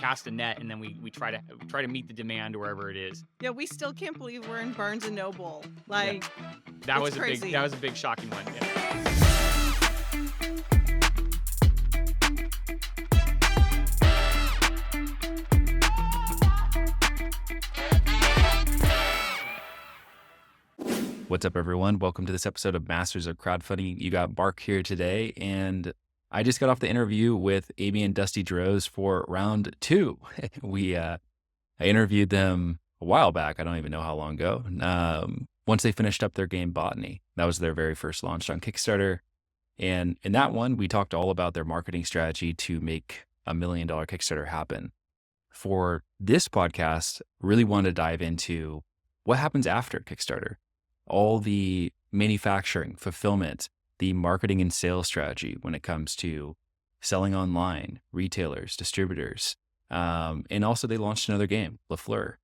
cast a net, and then we try to meet the demand wherever it is. Yeah, we still can't believe we're in Barnes and Noble. Like, That it's was crazy. that was a big shocking one. Yeah. What's up, everyone? Welcome to this episode of Masters of Crowdfunding. You got Mark here today, and I just got off the interview with Amy and Dusty Droz for round 2. I interviewed them a while back. I don't even know how long ago. Once they finished up their game Botany, that was their very first launch on Kickstarter. And in that one, we talked all about their marketing strategy to make $1 million Kickstarter happen. For this podcast, really wanted to dive into what happens after Kickstarter. All the manufacturing, fulfillment, the marketing and sales strategy when it comes to selling online, retailers, distributors. And also they launched another game, La Fleur.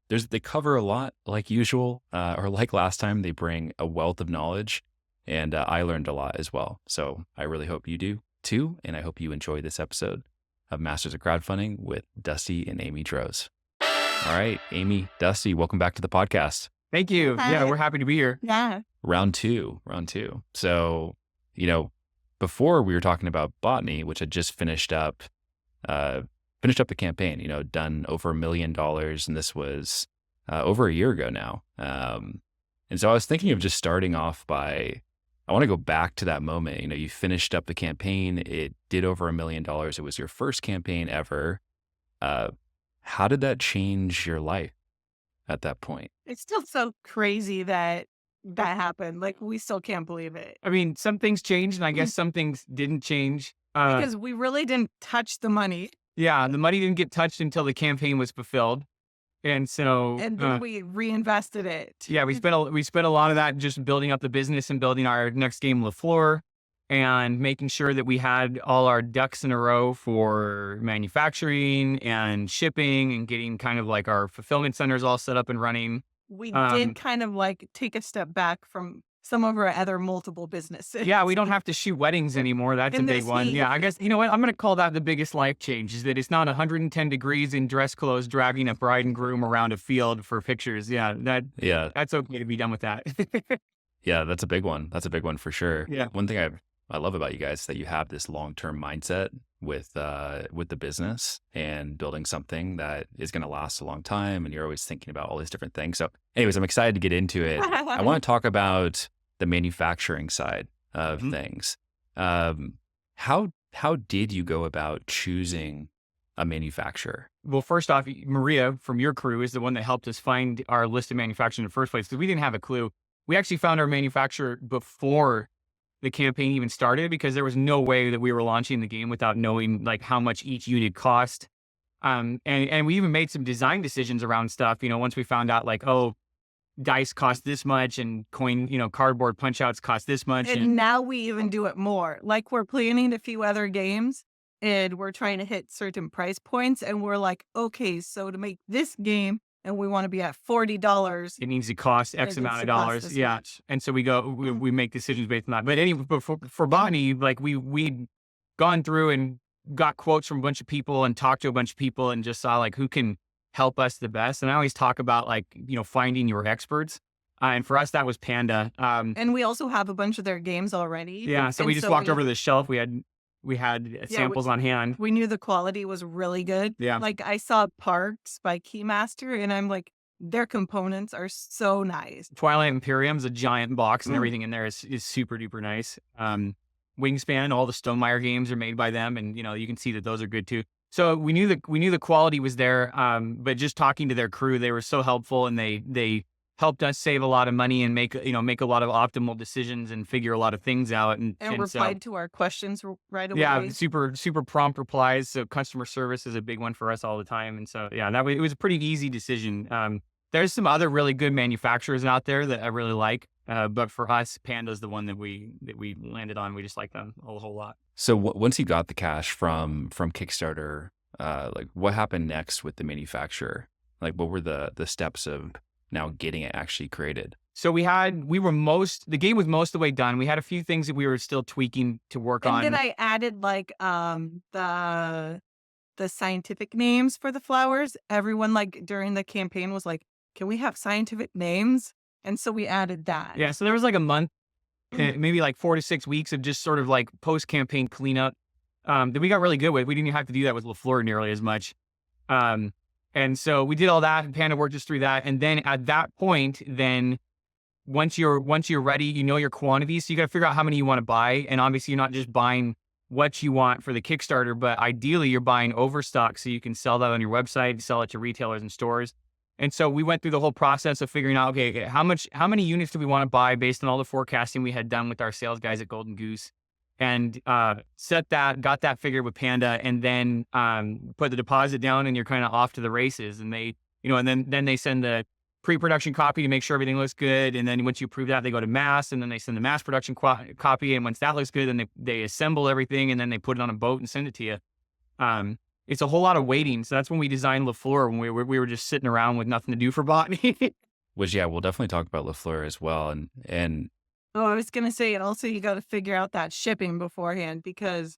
They cover a lot like usual, or like last time, they bring a wealth of knowledge, and I learned a lot as well. So I really hope you do too. And I hope you enjoy this episode of Masters of Crowdfunding with Dusty and Amy Droz. All right, Amy, Dusty, welcome back to the podcast. Thank you. Hi. Yeah, we're happy to be here. Yeah. Round two. So, before we were talking about Botany, which had just finished up the campaign, done over $1 million. And this was over a year ago now. And so I was thinking of just starting off I want to go back to that moment. You finished up the campaign. It did over $1 million. It was your first campaign ever. How did that change your life at that point? It's still so crazy that happened. Like, we still can't believe it. I mean, some things changed, and I guess some things didn't change. Because we really didn't touch the money. Yeah, the money didn't get touched until the campaign was fulfilled. And so, And then we reinvested it. yeah, we spent a lot of that just building up the business and building our next game, La Fleur, and making sure that we had all our ducks in a row for manufacturing and shipping and getting kind of like our fulfillment centers all set up and running. We did kind of like take a step back from some of our other multiple businesses. Yeah, we don't have to shoot weddings anymore. That's a In big this one. heat. Yeah, I guess, you know what? I'm going to call that the biggest life change, is that it's not 110 degrees in dress clothes dragging a bride and groom around a field for pictures. Yeah, that's okay to be done with that. Yeah, that's a big one. That's a big one for sure. Yeah. One thing I love about you guys is that you have this long-term mindset with the business and building something that is going to last a long time. And you're always thinking about all these different things. So anyways, I'm excited to get into it. I want to talk about the manufacturing side of things. How did you go about choosing a manufacturer? Well, first off, Maria from your crew is the one that helped us find our list of manufacturers in the first place, because we didn't have a clue. We actually found our manufacturer before the campaign even started, because there was no way that we were launching the game without knowing like how much each unit cost. And we even made some design decisions around stuff, once we found out like, oh, dice cost this much and cardboard punch outs cost this much. And now we even do it more. Like, we're planning a few other games and we're trying to hit certain price points. And we're like, okay, so to make this game, and we want to be at $40. It needs to cost X amount of dollars. Yeah. And so we make decisions based on that. But anyway, for Botany, like we'd gone through and got quotes from a bunch of people and talked to a bunch of people and just saw like who can help us the best. And I always talk about like, finding your experts. And for us, that was Panda. And we also have a bunch of their games already. Yeah. So we just walked over to the shelf. We had samples on hand. We knew the quality was really good. Yeah. Like, I saw Parks by Keymaster and I'm like, their components are so nice. Twilight Imperium's a giant box and everything in there is super duper nice. Wingspan, all the Stonemaier games are made by them, and you can see that those are good too. So we knew the quality was there. But just talking to their crew, they were so helpful, and they helped us save a lot of money and make a lot of optimal decisions and figure a lot of things out. And replied to our questions right away. Yeah, super prompt replies. So customer service is a big one for us all the time. And so yeah, it was a pretty easy decision. There's some other really good manufacturers out there that I really like, but for us, Panda's the one that we landed on. We just like them a whole lot. So once you got the cash from Kickstarter, like what happened next with the manufacturer? Like what were the steps of now getting it actually created? So the game was most of the way done. We had a few things that we were still tweaking to work on. And then I added like the the scientific names for the flowers. Everyone like during the campaign was like, can we have scientific names? And so we added that. Yeah. So there was like a month, maybe like 4 to 6 weeks of just sort of like post-campaign cleanup that we got really good with. We didn't even have to do that with La Fleur nearly as much. And so we did all that, and Panda worked us through that. And then at that point, then once you're ready, you know your quantities. So you got to figure out how many you want to buy. And obviously you're not just buying what you want for the Kickstarter, but ideally you're buying overstock so you can sell that on your website, sell it to retailers and stores. And so we went through the whole process of figuring out, okay, how many units do we want to buy based on all the forecasting we had done with our sales guys at Golden Goose, and got that figured with Panda, and then put the deposit down, and you're kind of off to the races. And they, and then they send the pre-production copy to make sure everything looks good. And then once you approve that, they go to mass, and then they send the mass production copy. And once that looks good, then they assemble everything, and then they put it on a boat and send it to you. It's a whole lot of waiting. So that's when we designed La Fleur, when we were just sitting around with nothing to do for Botany. Which, yeah, we'll definitely talk about La Fleur as well. And Oh, I was going to say, and also you got to figure out that shipping beforehand, because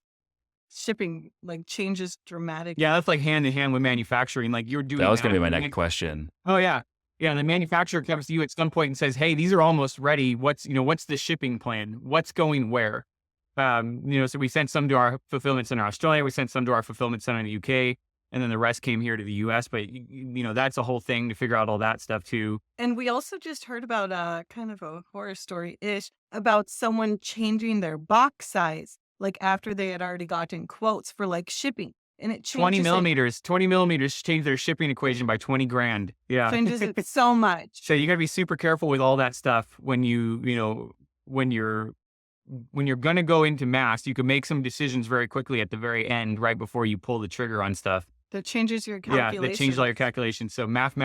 shipping like changes dramatically. Yeah, that's like hand in hand with manufacturing. Like you're doing that was going to be my next question. Oh yeah. Yeah. And the manufacturer comes to you at some point and says, hey, these are almost ready. What's the shipping plan? What's going where? So we sent some to our fulfillment center in Australia. We sent some to our fulfillment center in the UK. And then the rest came here to the US. But, that's a whole thing to figure out all that stuff too. And we also just heard about kind of a horror story-ish about someone changing their box size, like after they had already gotten quotes for like shipping. And it 20 millimeters changed their shipping equation by 20 grand. Yeah. Changes it so much. So you got to be super careful with all that stuff when when you're going to go into mass. You can make some decisions very quickly at the very end, right before you pull the trigger on stuff. That changes your calculations. Yeah, that changes all your calculations. So math,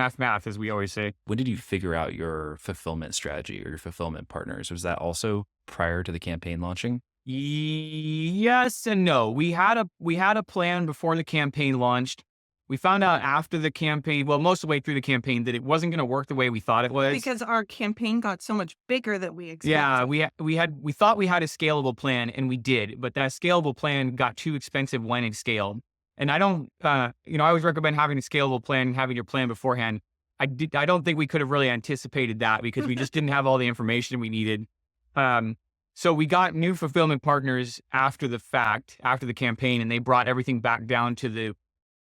as we always say. When did you figure out your fulfillment strategy or your fulfillment partners? Was that also prior to the campaign launching? Yes and no. We had a plan before the campaign launched. We found out after the campaign, well, most of the way through the campaign, that it wasn't going to work the way we thought it was. Because our campaign got so much bigger than we expected. Yeah, we thought we had a scalable plan, and we did, but that scalable plan got too expensive when it scaled. And I don't, I always recommend having a scalable plan and having your plan beforehand. I don't think we could have really anticipated that, because we just didn't have all the information we needed. So we got new fulfillment partners after the fact, after the campaign, and they brought everything back down to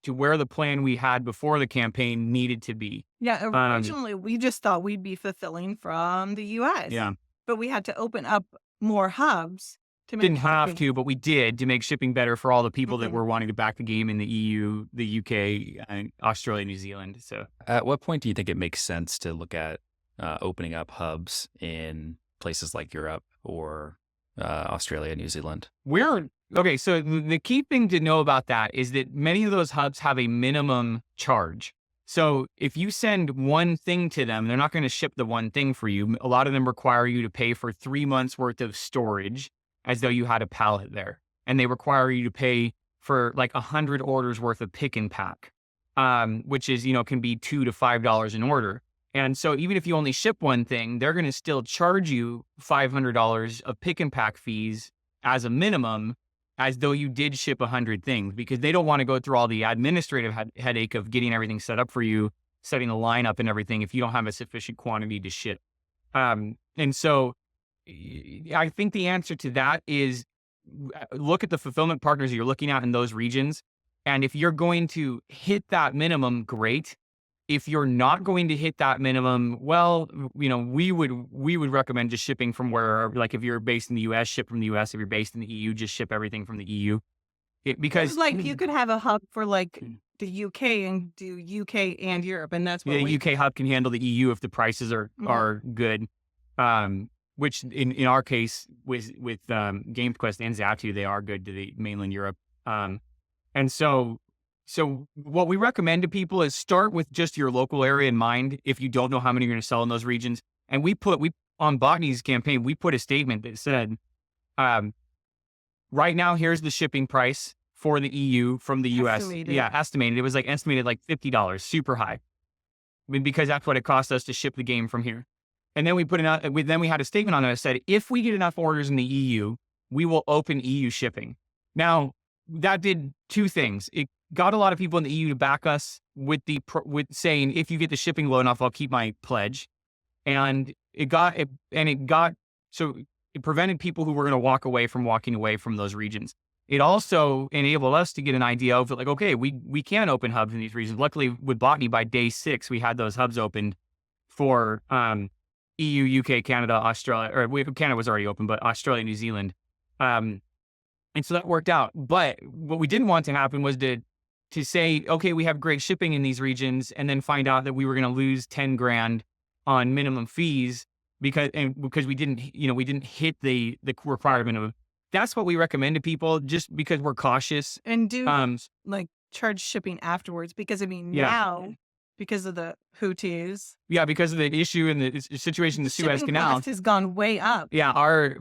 where the plan we had before the campaign needed to be. Yeah, originally we just thought we'd be fulfilling from the US. Yeah. But we had to open up more hubs to make Didn't have to, but we did, to make shipping better for all the people that Mhm. were wanting to back the game in the EU, the UK, and Australia, New Zealand. So At what point do you think it makes sense to look at opening up hubs in places like Europe or Australia, New Zealand? Okay, so the key thing to know about that is that many of those hubs have a minimum charge. So if you send one thing to them, they're not going to ship the one thing for you. A lot of them require you to pay for 3 months worth of storage, as though you had a pallet there. And they require you to pay for like 100 orders worth of pick and pack, which is, can be $2 to $5 an order. And so even if you only ship one thing, they're going to still charge you $500 of pick and pack fees as a minimum, as though you did ship 100 things, because they don't want to go through all the administrative headache of getting everything set up for you, setting the line up and everything, if you don't have a sufficient quantity to ship. And so I think the answer to that is look at the fulfillment partners you're looking at in those regions. And if you're going to hit that minimum, great. If you're not going to hit that minimum, well, we would recommend just shipping from where, like if you're based in the US, ship from the US. If you're based in the EU, just ship everything from the EU. Because It's like you could have a hub for like the UK and do UK and Europe, and that's what the we UK hub can handle the EU if the prices are good. Which in our case with GamesQuest and Zatu, they are good to the mainland Europe. And so what we recommend to people is start with just your local area in mind. If you don't know how many you're going to sell in those regions, and we on Botany's campaign, we put a statement that said, right now, here's the shipping price for the EU from the US. Estimated. Yeah, estimated. It was like estimated like $50, super high. Because that's what it cost us to ship the game from here. And then we had a statement on it that said, if we get enough orders in the EU, we will open EU shipping. Now, that did two things. got a lot of people in the EU to back us with with saying, if you get the shipping low enough, I'll keep my pledge. And so it prevented people who were going to walking away from those regions. It also enabled us to get an idea of like, okay, we can open hubs in these regions. Luckily with Botany, by day 6, we had those hubs opened for EU, UK, Canada, Australia, Canada was already open, but Australia, New Zealand. And so that worked out. But what we didn't want to happen was to say, okay, we have great shipping in these regions, and then find out that we were going to lose 10 grand on minimum fees because we didn't hit the requirement of. That's what we recommend to people, just because we're cautious and do like charge shipping afterwards, because I mean now, because of the Houthis, because of the issue and the situation in the Suez shipping Canal cost has gone way up.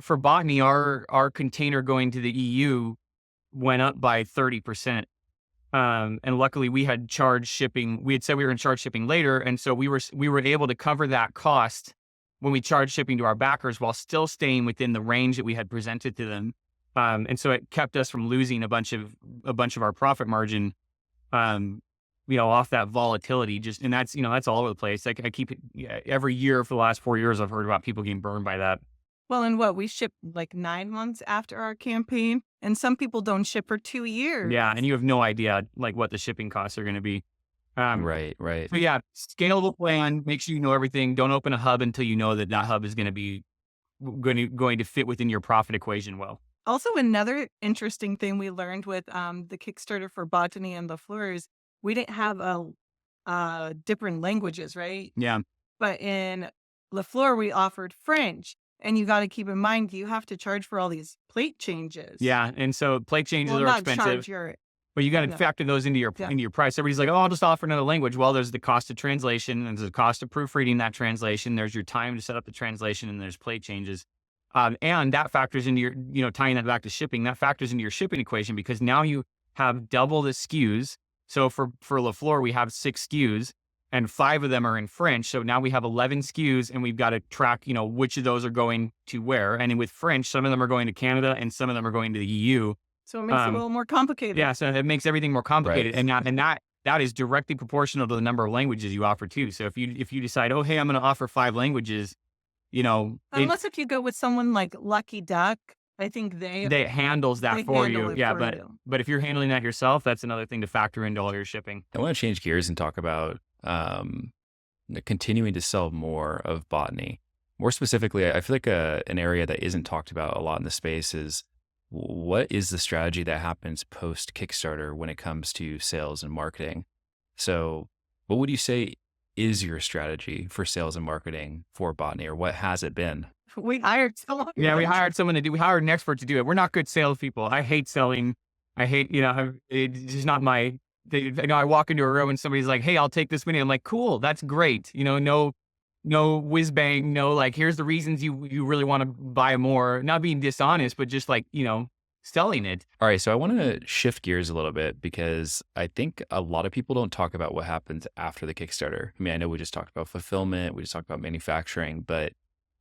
For Botany, our container going to the EU went up by 30%. And luckily we had charged shipping. We had said we were going to charge shipping later. And so we were able to cover that cost when we charged shipping to our backers, while still staying within the range that we had presented to them. And so it kept us from losing a bunch of our profit margin, off that volatility. And that's all over the place. Like I keep every year for the last 4 years, I've heard about people getting burned by that. Well, and we ship like 9 months after our campaign, and some people don't ship for 2 years. Yeah, and you have no idea like what the shipping costs are going to be. Right. So scalable plan. Make sure you know everything. Don't open a hub until you know that hub is going to be going to fit within your profit equation well. Also, another interesting thing we learned with the Kickstarter for Botany La Fleur is we didn't have different languages, right? Yeah. But in La Fleur, we offered French. And you got to keep in mind, you have to charge for all these plate changes. Yeah, and so plate changes are expensive. But you got to factor those into your price. Everybody's like, oh, I'll just offer another language. Well, there's the cost of translation, and there's the cost of proofreading that translation. There's your time to set up the translation, and there's plate changes. And that factors into your, tying that back to shipping, that factors into your shipping equation, because now you have double the SKUs. So for La Fleur, we have 6 SKUs. And 5 of them are in French. So now we have 11 SKUs, and we've got to track, which of those are going to where. And with French, some of them are going to Canada and some of them are going to the EU. So it makes it a little more complicated. Yeah, so it makes everything more complicated. Right. And that is directly proportional to the number of languages you offer too. So if you decide, oh, hey, I'm going to offer 5 languages, unless if you go with someone like Lucky Duck, I think they handles that for you. Yeah, but if you're handling that yourself, that's another thing to factor into all your shipping. I want to change gears and talk about continuing to sell more of Botany. More specifically, I feel like an area that isn't talked about a lot in the space is, what is the strategy that happens post Kickstarter when it comes to sales and marketing? So what would you say is your strategy for sales and marketing for Botany, or what has it been? We hired someone. Yeah, we hired an expert to do it. We're not good salespeople. I hate selling. I hate, it's just not my. I walk into a room and somebody's like, hey, I'll take this many. I'm like, cool, that's great. No whiz bang, no, like, here's the reasons you really want to buy more. Not being dishonest, but just like, selling it. All right. So I want to shift gears a little bit, because I think a lot of people don't talk about what happens after the Kickstarter. I mean, I know we just talked about fulfillment, we just talked about manufacturing, but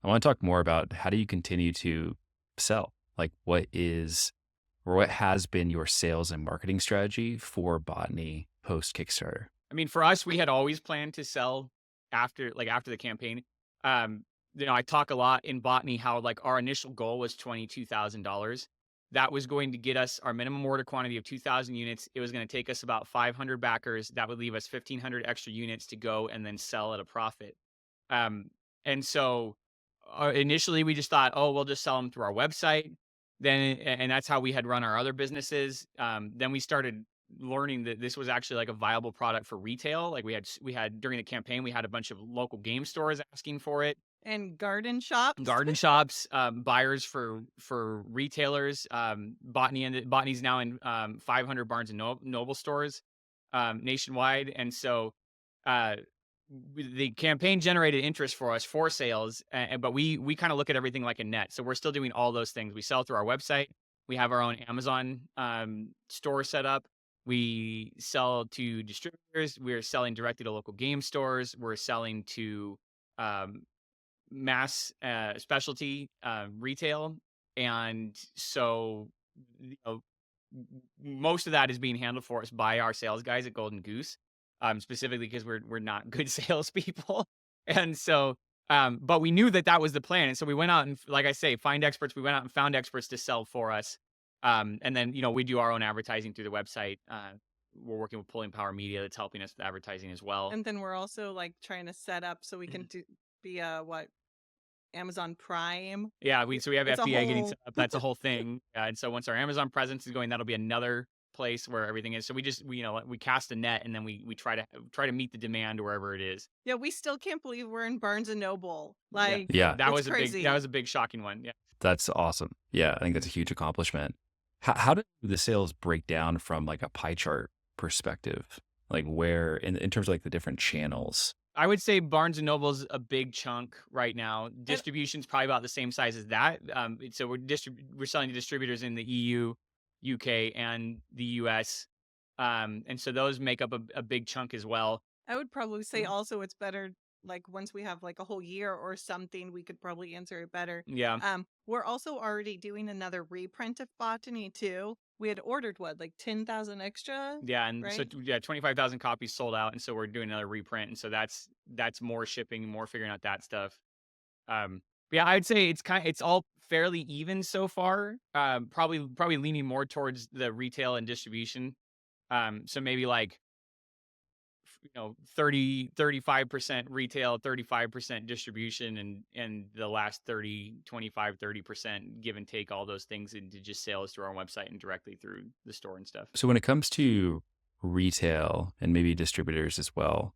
I want to talk more about, how do you continue to sell? Like, what has been your sales and marketing strategy for Botany post Kickstarter? I mean, for us, we had always planned to sell after the campaign. I talk a lot in Botany how like our initial goal was $22,000. That was going to get us our minimum order quantity of 2,000 units. It was going to take us about 500 backers. That would leave us 1,500 extra units to go and then sell at a profit. And so initially we just thought, oh, we'll just sell them through our website. And that's how we had run our other businesses. Then we started learning that this was actually like a viable product for retail. Like we had during the campaign, we had a bunch of local game stores asking for it. And garden shops, buyers for retailers. Botany's now in 500 Barnes and Noble stores nationwide. And so the campaign generated interest for us for sales, but we kind of look at everything like a net. So we're still doing all those things. We sell through our website. We have our own Amazon store set up. We sell to distributors. We're selling directly to local game stores. We're selling to mass specialty retail. And so most of that is being handled for us by our sales guys at Golden Goose, specifically because we're not good salespeople. And so, but we knew that was the plan. And so we went out and, like I say, find experts. We went out and found experts to sell for us. And then, we do our own advertising through the website. We're working with Pulling Power Media that's helping us with advertising as well. And then we're also like trying to set up so we can be Amazon Prime. Yeah, so we have It's a FBA getting whole- set up. That's a whole thing. And so once our Amazon presence is going, that'll be another place where everything is. So we cast a net, and then we try to meet the demand wherever it is. Yeah, we still can't believe we're in Barnes and Noble. Yeah. Like, Yeah. That it's was crazy. that was a big shocking one. Yeah. That's awesome. Yeah, I think that's a huge accomplishment. How do the sales break down from like a pie chart perspective? Like where in terms of like the different channels? I would say Barnes and Noble's a big chunk right now. Distribution's probably about the same size as that. So we're selling to distributors in the EU, UK, and the US. And so those make up a big chunk as well. I would probably say also it's better, like once we have like a whole year or something, we could probably answer it better. Yeah. We're also already doing another reprint of Botany too. We had ordered like 10,000 extra. Yeah, and so right? 25,000 copies sold out, and so we're doing another reprint, and so that's more shipping, more figuring out that stuff. But yeah, I'd say it's all fairly even so far. Probably leaning more towards the retail and distribution. So maybe like 35% retail, 35% distribution, and the last 30% give and take all those things into just sales through our website and directly through the store and stuff. So when it comes to retail and maybe distributors as well,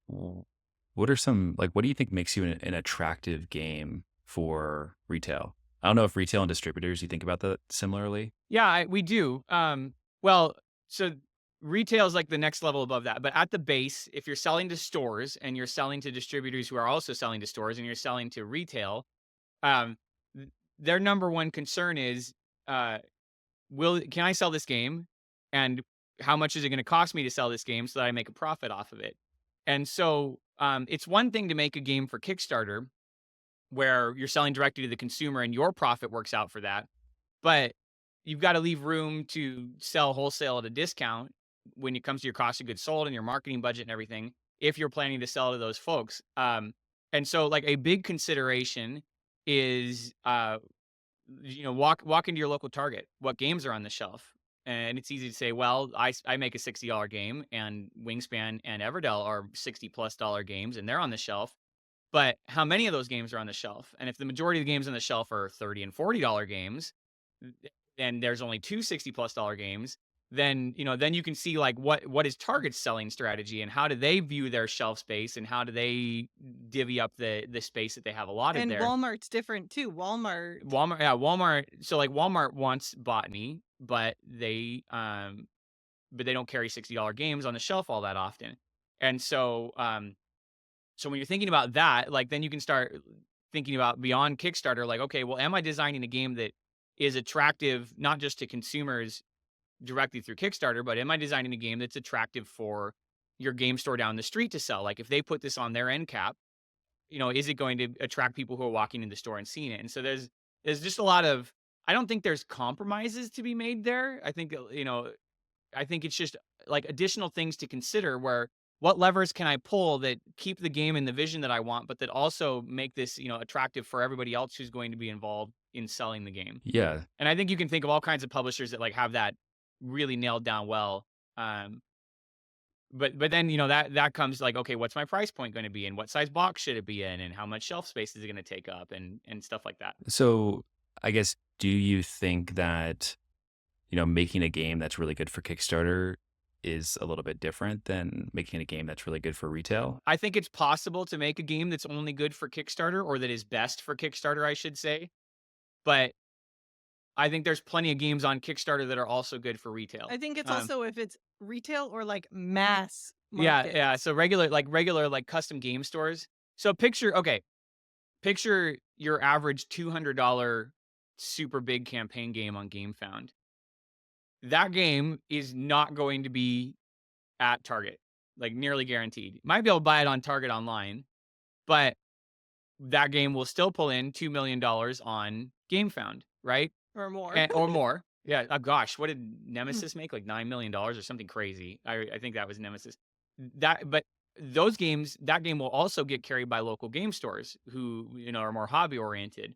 what are some, like, what do you think makes you an attractive game for retail? I don't know if retail and distributors, you think about that similarly? Yeah, we do. Well, so retail is like the next level above that. But at the base, if you're selling to stores and you're selling to distributors who are also selling to stores and you're selling to retail, their number one concern is, can I sell this game? And how much is it going to cost me to sell this game so that I make a profit off of it? And so it's one thing to make a game for Kickstarter where you're selling directly to the consumer and your profit works out for that. But you've got to leave room to sell wholesale at a discount when it comes to your cost of goods sold and your marketing budget and everything, if you're planning to sell to those folks. And so like a big consideration is, walk into your local Target. What games are on the shelf? And it's easy to say, well, I make a $60 game, and Wingspan and Everdell are $60+ games, and they're on the shelf. But how many of those games are on the shelf? And if the majority of the games on the shelf are $30 and $40 games, and there's only two $60+ games, then you can see like what is Target's selling strategy, and how do they view their shelf space, and how do they divvy up the space that they have allotted And there. Walmart's different too. Walmart. Yeah, Walmart. So like Walmart wants Botany, but they don't carry $60 games on the shelf all that often. And so so when you're thinking about that, like then you can start thinking about beyond Kickstarter, like, okay, well, am I designing a game that is attractive not just to consumers directly through Kickstarter, but am I designing a game that's attractive for your game store down the street to sell? Like if they put this on their end cap, is it going to attract people who are walking in the store and seeing it? And so there's just a lot of, I don't think there's compromises to be made there. I think, I think it's just like additional things to consider, where what levers can I pull that keep the game in the vision that I want, but that also make this, attractive for everybody else who's going to be involved in selling the game. Yeah. And I think you can think of all kinds of publishers that like have that really nailed down well. But then, that comes like, okay, what's my price point going to be, and what size box should it be in, and how much shelf space is it going to take up, and stuff like that. So I guess, do you think that, making a game that's really good for Kickstarter is a little bit different than making a game that's really good for retail? I think it's possible to make a game that's only good for Kickstarter, or that is best for Kickstarter, I should say. But I think there's plenty of games on Kickstarter that are also good for retail. I think it's also if it's retail or like mass market. Yeah. So regular like custom game stores. So picture your average $200 super big campaign game on GameFound. That game is not going to be at Target, like nearly guaranteed. You might be able to buy it on Target online, but that game will still pull in $2 million on GameFound, right? Or more. Or more. Yeah. Gosh, what did Nemesis make? Like $9 million or something crazy. I think that was Nemesis. But those games, that game will also get carried by local game stores who, are more hobby oriented.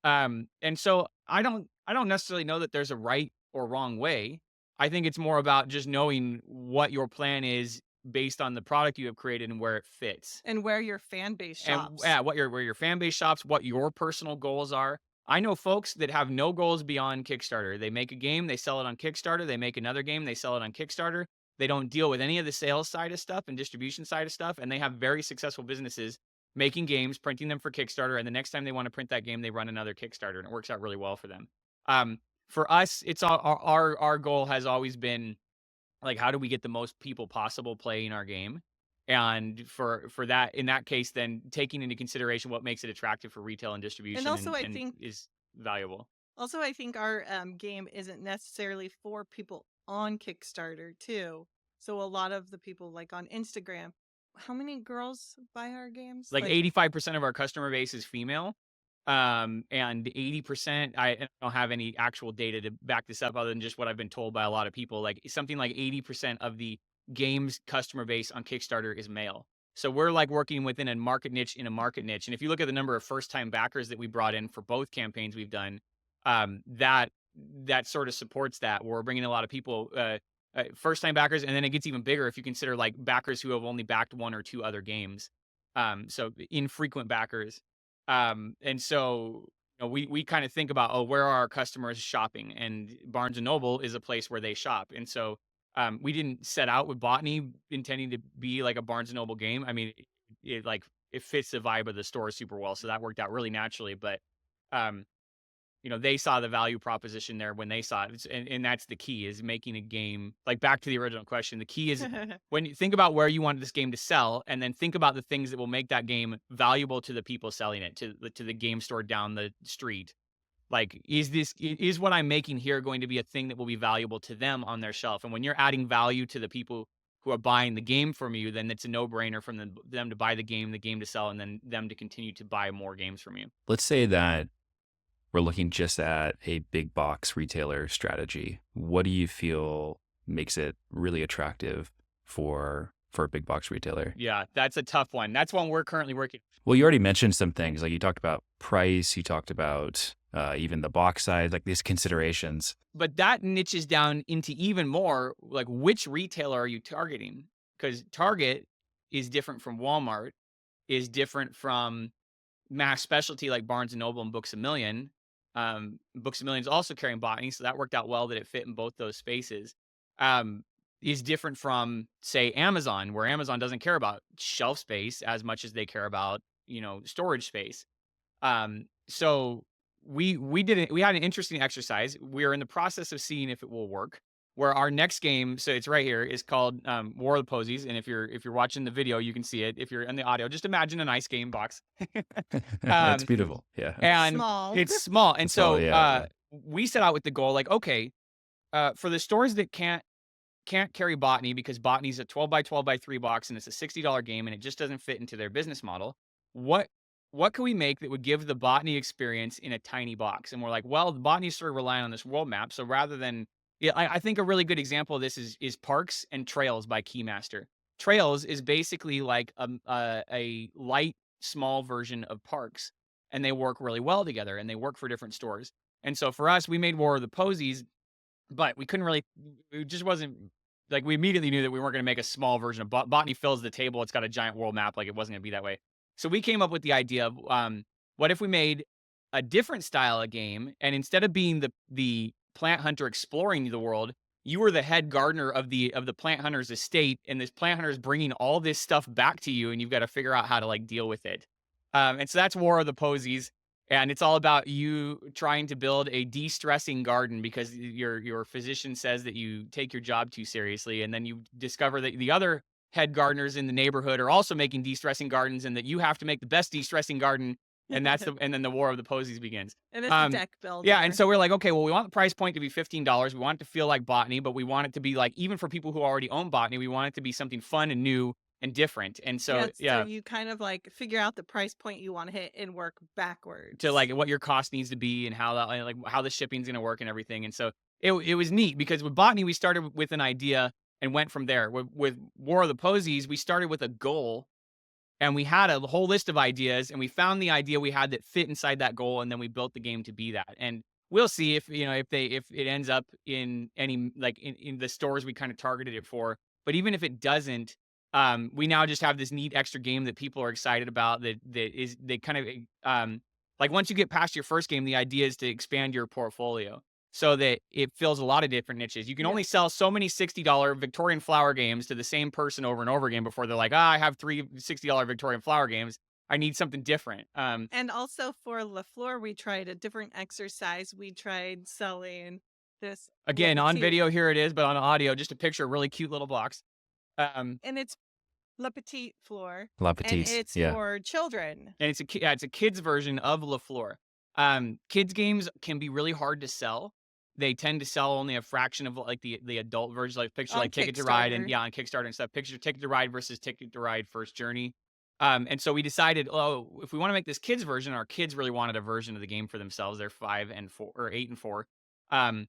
And so I don't necessarily know that there's a right or wrong way. I think it's more about just knowing what your plan is based on the product you have created and where it fits. And where your fan base And shops. yeah, where your fan base shops, what your personal goals are. I know folks that have no goals beyond Kickstarter. They make a game, they sell it on Kickstarter. They make another game, they sell it on Kickstarter. They don't deal with any of the sales side of stuff and distribution side of stuff. And they have very successful businesses making games, printing them for Kickstarter. And the next time they want to print that game, they run another Kickstarter, and it works out really well for them. For us, it's our goal has always been like, how do we get the most people possible playing our game? And for that, in that case, then taking into consideration what makes it attractive for retail and distribution, And also, I and think is valuable. Also, I think our game isn't necessarily for people on Kickstarter too. So a lot of the people like on Instagram, how many girls buy our games? Like 85% of our customer base is female. And 80%, I don't have any actual data to back this up other than just what I've been told by a lot of people. Like something like 80% of the game's customer base on Kickstarter is male. So we're like working within a market niche in a market niche. And if you look at the number of first-time backers that we brought in for both campaigns we've done, that sort of supports that. We're bringing a lot of people, first-time backers, and then it gets even bigger if you consider like backers who have only backed one or two other games. So infrequent backers. And so we kind of think about, where are our customers shopping? And Barnes and Noble is a place where they shop. And so we didn't set out with Botany intending to be like a Barnes and Noble game. I mean, it fits the vibe of the store super well, so that worked out really naturally. But they saw the value proposition there when they saw it. And that's the key, is making a game, like back to the original question. The key is when you think about where you want this game to sell, and then think about the things that will make that game valuable to the people selling it, to the game store down the street. Like, is what I'm making here going to be a thing that will be valuable to them on their shelf? And when you're adding value to the people who are buying the game from you, then it's a no-brainer for them to buy the game to sell, and then them to continue to buy more games from you. Let's say that we're looking just at a big box retailer strategy. What do you feel makes it really attractive for a big box retailer? Yeah, that's a tough one. That's one we're currently working. Well, you already mentioned some things. Like you talked about price, you talked about even the box size, like these considerations. But that niches down into even more, like, which retailer are you targeting? Because Target is different from Walmart, is different from mass specialty like Barnes & Noble and Books A Million. Books A Million is also carrying Botany, so that worked out well that it fit in both those spaces. Is different from, say, Amazon, where Amazon doesn't care about shelf space as much as they care about, storage space. So we had an interesting exercise. We're in the process of seeing if it will work. Where our next game, so it's right here, is called War of the Posies. And if you're watching the video, you can see it. If you're in the audio, just imagine a nice game box. It's beautiful. Yeah. And small. it's small. And so yeah. we set out with the goal, like, okay, for the stores that can't carry Botany, because Botany's a 12 by 12 by 3 box and it's a $60 game and it just doesn't fit into their business model. What can we make that would give the Botany experience in a tiny box? And we're like, well, the Botany's sort of relying on this world map. So rather than, I think a really good example of this is Parks and Trails by Keymaster. Trails is basically like a light, small version of Parks, and they work really well together, and they work for different stores. And so for us, we made War of the Posies, but we couldn't really, it just wasn't, like, we immediately knew that we weren't going to make a small version of Botany fills the table. It's got a giant world map. Like, it wasn't going to be that way. So we came up with the idea of, what if we made a different style of game, and instead of being the plant hunter exploring the world, you were the head gardener of the plant hunter's estate, and this plant hunter is bringing all this stuff back to you, and you've got to figure out how to, like, deal with it. And so that's War of the Posies. And it's all about you trying to build a de-stressing garden because your physician says that you take your job too seriously. And then you discover that the other head gardeners in the neighborhood are also making de-stressing gardens, and that you have to make the best de-stressing garden. And and then the War of the Posies begins. And it's a deck builder. Yeah. And so we're like, okay, well, we want the price point to be $15. We want it to feel like Botany, but we want it to be like, even for people who already own Botany, we want it to be something fun and new and different. And so, So you kind of like figure out the price point you want to hit and work backwards to like what your cost needs to be and how that, like, how the shipping's going to work and everything. And so it was neat because with Botany, we started with an idea and went from there. With War of the Posies, we started with a goal and we had a whole list of ideas and we found the idea we had that fit inside that goal. And then we built the game to be that. And we'll see if, if it ends up in any, like in the stores we kind of targeted it for. But even if it doesn't, we now just have this neat extra game that people are excited about they kind of, like once you get past your first game, the idea is to expand your portfolio so that it fills a lot of different niches. You can Yeah. only sell so many $60 Victorian flower games to the same person over and over again before they're like, I have 3 $60 Victorian flower games. I need something different. And also for La Fleur, we tried a different exercise. We tried selling this Again, on Petite, video, here it is, but on audio, just a picture, a really cute little box. and it's La Petite Fleur, La and Petite. it's Yeah. for children. And it's a kid's version of La Fleur. Kids games can be really hard to sell. They tend to sell only a fraction of like the adult version, like picture On like Ticket to Ride Kickstarter. on Kickstarter and stuff. Picture Ticket to Ride versus Ticket to Ride First Journey. And so we decided, if we want to make this kids version, our kids really wanted a version of the game for themselves. They're 5 and 4 or 8 and 4. And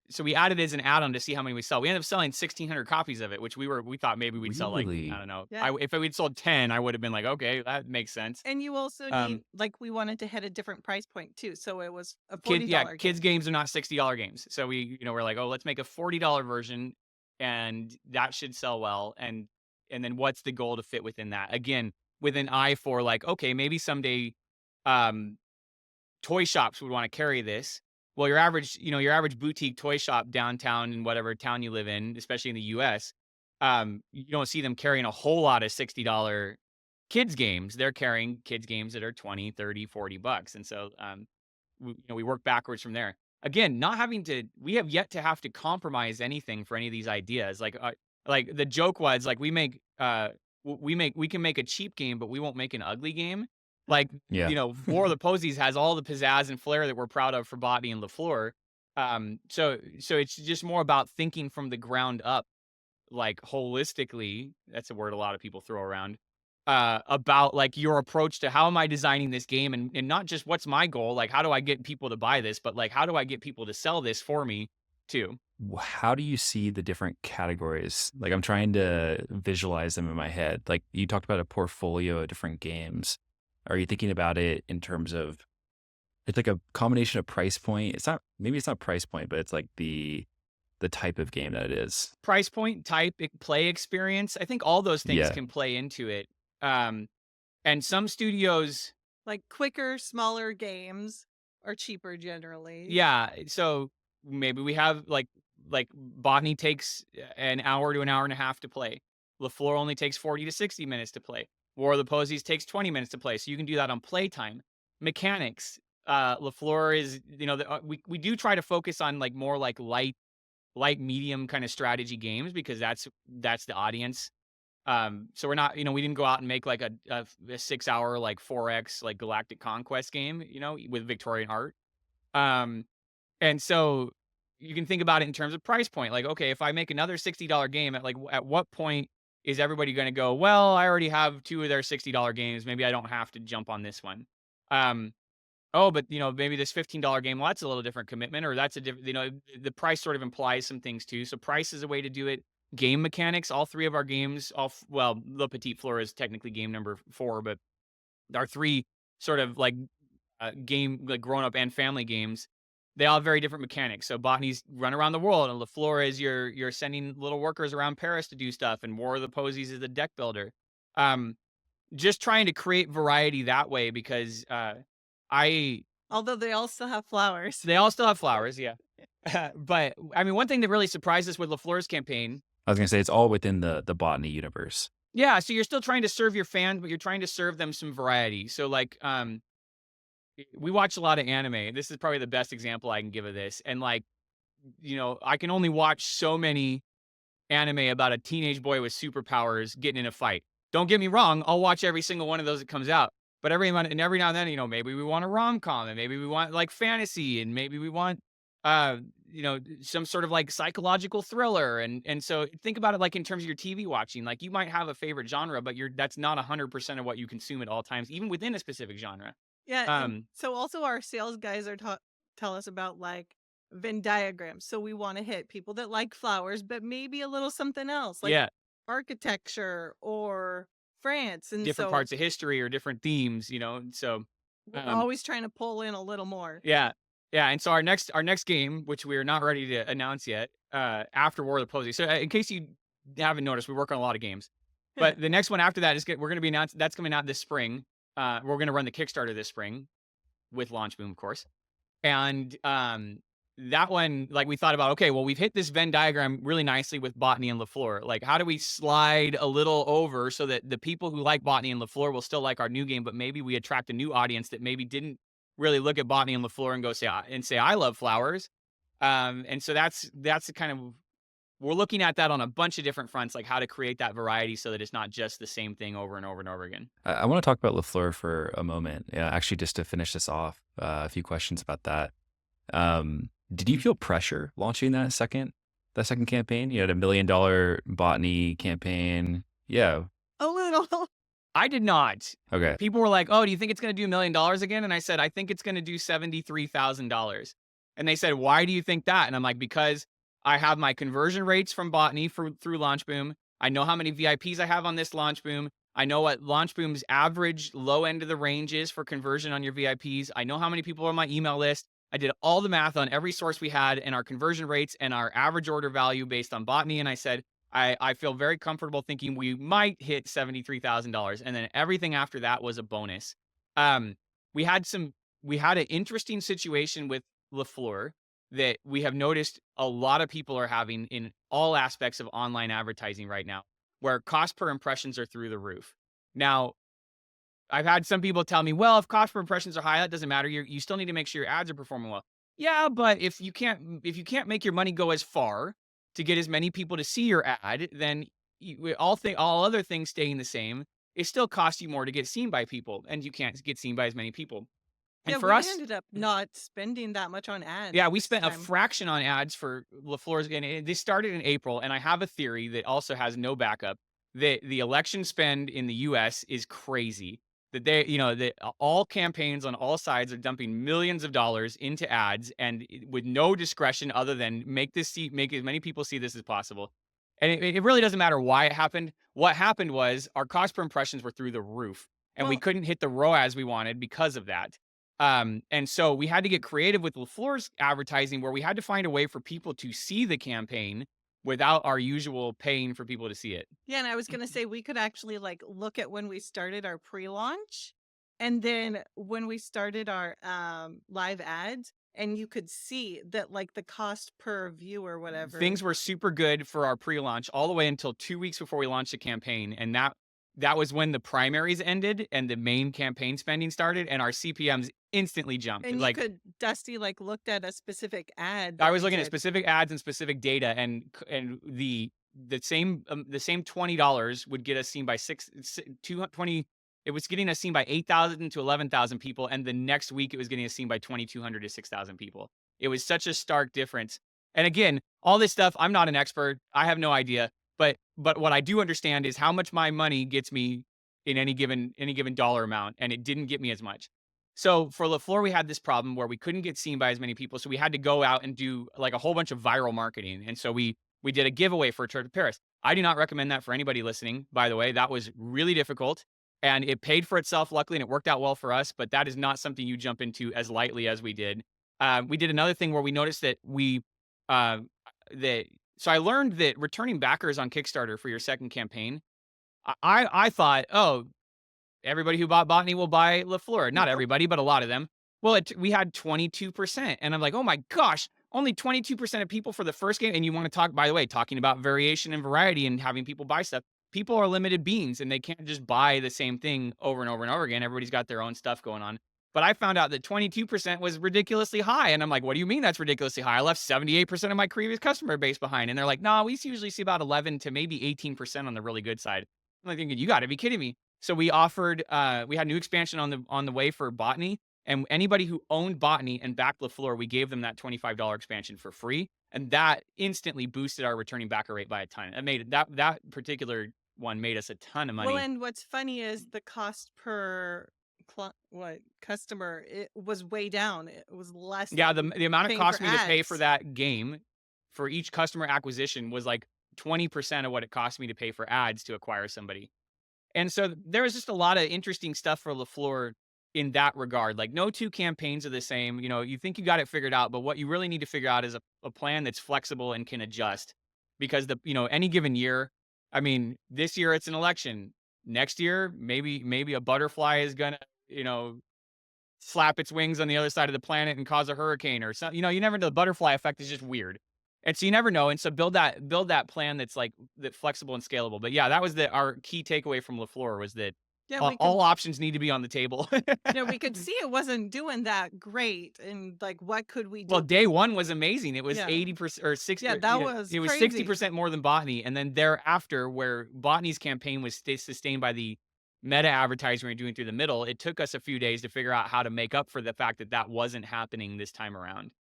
so we added it as an add-on to see how many we sell. We ended up selling 1,600 copies of it, which we thought maybe we'd sell like, Really? I don't know. Yeah. If we'd sold 10, I would have been like, okay, that makes sense. And you also Um, need, like, we wanted to hit a different price point too. So it was a Kid, $40 kids game. games are not $60 games. So we're like, let's make a $40 version and that should sell well. And then what's the goal to fit within that? Again, with an eye for like, okay, maybe someday toy shops would want to carry this. Well, your average boutique toy shop downtown in whatever town you live in, especially in the US, you don't see them carrying a whole lot of $60 kids games. They're carrying kids games that are 20, 30, $40. And so, we work backwards from there. Again, we have yet to have to compromise anything for any of these ideas. Like the joke was like, we can make a cheap game, but we won't make an ugly game. Like, Yeah. War of the Posies has all the pizzazz and flair that we're proud of for Botany and La Fleur. So it's just more about thinking from the ground up, like holistically. That's a word a lot of people throw around. About like your approach to how am I designing this game and not just what's my goal, like how do I get people to buy this, but like how do I get people to sell this for me too? How do you see the different categories? Like I'm trying to visualize them in my head. Like you talked about a portfolio of different games. Are you thinking about it in terms of it's like a combination of price point? Maybe it's not price point, but it's like the type of game that it is. Price point, type, play experience. I think all those things Yeah. can play into it. And some studios, Like quicker, smaller games are cheaper generally. yeah. So maybe we have like Botany takes an hour to an hour and a half to play. La Fleur only takes 40 to 60 minutes to play. War of the Posies takes 20 minutes to play. So you can do that on playtime. Mechanics. La Fleur is, we do try to focus on like more like light medium kind of strategy games because that's the audience. So we're not, we didn't go out and make like a 6-hour like 4X like Galactic Conquest game, with Victorian art. And so you can think about it in terms of price point. Like, okay, if I make another $60 game at what point is everybody going to go, well, I already have 2 of their $60 games. Maybe I don't have to jump on this one. But maybe this $15 game, well, that's a little different commitment, or that's a different, the price sort of implies some things too. So price is a way to do it. Game mechanics, all 3 of our games, La Petite Fleur is technically game number 4, but our 3 sort of like game, like grown up and family games, they all have very different mechanics. So Botany's run around the world, and La Fleur is you're sending little workers around Paris to do stuff, and War of the Posies is the deck builder. Just trying to create variety that way because Although they all still have flowers. they all still have flowers, yeah. But I mean, one thing that really surprised us with La Fleur's campaign. I was gonna say it's all within the Botany universe. Yeah, so you're still trying to serve your fans, but you're trying to serve them some variety. So like, we watch a lot of anime. This is probably the best example I can give of this. And like, I can only watch so many anime about a teenage boy with superpowers getting in a fight. Don't get me wrong, I'll watch every single one of those that comes out. But every now and then, maybe we want a rom-com, and maybe we want like fantasy, and maybe we want some sort of like psychological thriller. And so think about it like in terms of your TV watching. Like you might have a favorite genre, but that's not 100% of what you consume at all times, even within a specific genre. Yeah. So also our sales guys are tell us about like Venn diagram. So we want to hit people that like flowers, but maybe a little something else, like Yeah, architecture or France. And different so parts of history or different themes, you know. So, we're um, always trying to pull in a little more. yeah, yeah. And so our next game, which we are not ready to announce yet, after War of the Posey. So in case you haven't noticed, we work on a lot of games. But the next one after that we're going to be announced. That's coming out this spring. We're going to run the Kickstarter this spring with Launch Boom, of course. And that one, like we thought about, okay, well, we've hit this Venn diagram really nicely with Botany and La Fleur. Like, how do we slide a little over so that the people who like Botany and La Fleur will still like our new game, but maybe we attract a new audience that maybe didn't really look at Botany and La Fleur and go say I love flowers. And so that's the kind of, we're looking at that on a bunch of different fronts, like how to create that variety so that it's not just the same thing over and over and over again. I want to talk about La Fleur for a moment. Yeah, actually, just to finish this off, a few questions about that. Did you feel pressure launching that second campaign? You had $1 million botany campaign. Yeah. A little. I did not. Okay. People were like, "Oh, do you think it's going to do $1 million again?" And I said, "I think it's going to do $73,000." And they said, "Why do you think that?" And I'm like, "Because I have my conversion rates from Botany through Launch Boom. I know how many VIPs I have on this Launch Boom. I know what Launch Boom's average low end of the range is for conversion on your VIPs. I know how many people are on my email list. I did all the math on every source we had and our conversion rates and our average order value based on Botany." And I said, I feel very comfortable thinking we might hit $73,000. And then everything after that was a bonus. We had an interesting situation with La Fleur that we have noticed a lot of people are having in all aspects of online advertising right now, where cost per impressions are through the roof. Now, I've had some people tell me, well, if cost per impressions are high, that doesn't matter. You still need to make sure your ads are performing well. Yeah, but if you can't make your money go as far to get as many people to see your ad, then all other things staying the same, it still costs you more to get seen by people, and you can't get seen by as many people. And Yeah, for we us, ended up not spending that much on ads yeah, we this spent a time. fraction on ads for La Fleur's, and this started in April. And I have a theory that also has no backup that the election spend in the U.S. is crazy. That that all campaigns on all sides are dumping millions of dollars into ads, and with no discretion other than make as many people see this as possible. And it really doesn't matter why it happened. What happened was our cost per impressions were through the roof, and we Well, couldn't hit the ROAS we wanted because of that. And so we had to get creative with La Fleur's advertising, where we had to find a way for people to see the campaign without our usual paying for people to see it. yeah, and I was gonna say we could actually like look at when we started our pre-launch and then when we started our live ads, and you could see that like the cost per view or whatever. Things were super good for our pre-launch all the way until 2 weeks before we launched the campaign, and that was when the primaries ended and the main campaign spending started, and our CPMs instantly jumped. And you Like, could Dusty like looked at a specific ad I that was we looking at did. specific ads and specific data, and the same $20 would get us seen by 220. It was getting us seen by 8,000 to 11,000 people, and the next week it was getting us seen by 2,200 to 6,000 people. It was such a stark difference. And again, all this stuff, I'm not an expert. I have no idea. But what I do understand is how much my money gets me in any given dollar amount, and it didn't get me as much. So for La Fleur, we had this problem where we couldn't get seen by as many people. So we had to go out and do like a whole bunch of viral marketing. And so we did a giveaway for a trip to Paris. I do not recommend that for anybody listening, by the way. That was really difficult, and it paid for itself, luckily, and it worked out well for us. But that is not something you jump into as lightly as we did. We did another thing where we noticed that so I learned that returning backers on Kickstarter for your second campaign, I thought, oh, everybody who bought Botany will buy La Fleur. Not everybody, but a lot of them. Well, we had 22%. And I'm like, oh my gosh, only 22% of people for the first game. And you want to talk, by the way, talking about variation and variety and having people buy stuff. People are limited beings, and they can't just buy the same thing over and over and over again. Everybody's got their own stuff going on. But I found out that 22% was ridiculously high. And I'm like, what do you mean that's ridiculously high? I left 78% of my previous customer base behind. And they're like, no, we usually see about 11 to maybe 18% on the really good side. I'm like thinking, you got to be kidding me. So we offered, we had new expansion on the way for Botany, and anybody who owned Botany and backed La Fleur, we gave them that $25 expansion for free, and that instantly boosted our returning backer rate by a ton. It made that particular one made us a ton of money. Well, and what's funny is the cost per customer, it was way down. It was less Yeah, than the amount it paying cost for me to pay for ads. that game for each customer acquisition was like 20% of what it cost me to pay for ads to acquire somebody. And so there was just a lot of interesting stuff for La Fleur in that regard. Like no two campaigns are the same. You know, you think you got it figured out, but what you really need to figure out is a plan that's flexible and can adjust. Because any given year, I mean, this year it's an election. Next year, maybe a butterfly is gonna, you know, slap its wings on the other side of the planet and cause a hurricane or something. You know, you never know. The butterfly effect is just weird. And so you never know. And so build that plan that's like that flexible and scalable. But yeah, that was our key takeaway from LaFleur was that Yeah, all options need to be on the table. we could see it wasn't doing that great, and like, what could we Well, do? day one was amazing. It was Yeah. 80% or 60. Yeah, that was it was crazy. 60% more than Botany. And then thereafter, where Botany's campaign was sustained by the meta advertising we were doing through the middle, it took us a few days to figure out how to make up for the fact that that wasn't happening this time around.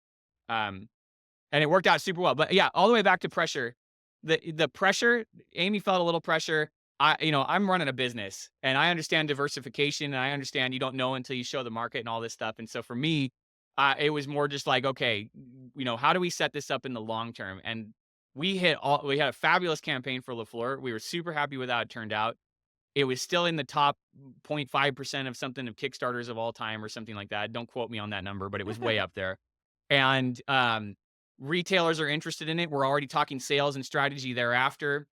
And it worked out super well. But yeah, all the way back to pressure. The pressure, Amy felt a little pressure. I'm running a business and I understand diversification and I understand you don't know until you show the market and all this stuff. And so for me, it was more just like, okay, how do we set this up in the long term? And we had a fabulous campaign for LaFleur. We were super happy with how it turned out. It was still in the top 0.5% of something of Kickstarters of all time or something like that. Don't quote me on that number, but it was way up there. And retailers are interested in it. We're already talking sales and strategy thereafter.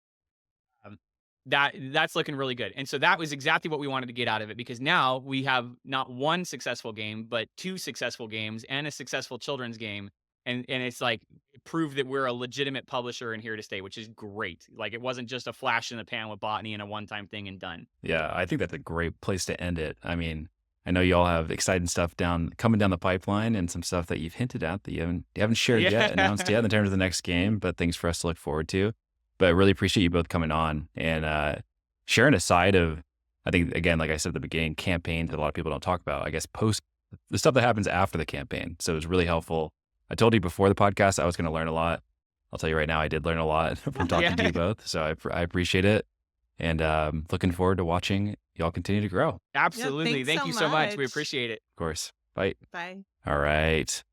That's looking really good. And so that was exactly what we wanted to get out of it, because now we have not one successful game, but two successful games and a successful children's game. And it's like prove that we're a legitimate publisher and here to stay, which is great. Like it wasn't just a flash in the pan with Botany and a one-time thing and done. Yeah, I think that's a great place to end it. I mean, I know you all have exciting stuff coming down the pipeline and some stuff that you've hinted at that you haven't shared yet, announced yet in terms of the next game, but things for us to look forward to. But I really appreciate you both coming on and sharing a side of, I think, again, like I said at the beginning, campaigns that a lot of people don't talk about, I guess, the stuff that happens after the campaign. So it was really helpful. I told you before the podcast I was going to learn a lot. I'll tell you right now, I did learn a lot from talking to you both. So I appreciate it. And looking forward to watching y'all continue to grow. Absolutely. Yeah, Thank you so much. We appreciate it. Of course. Bye. Bye. All right.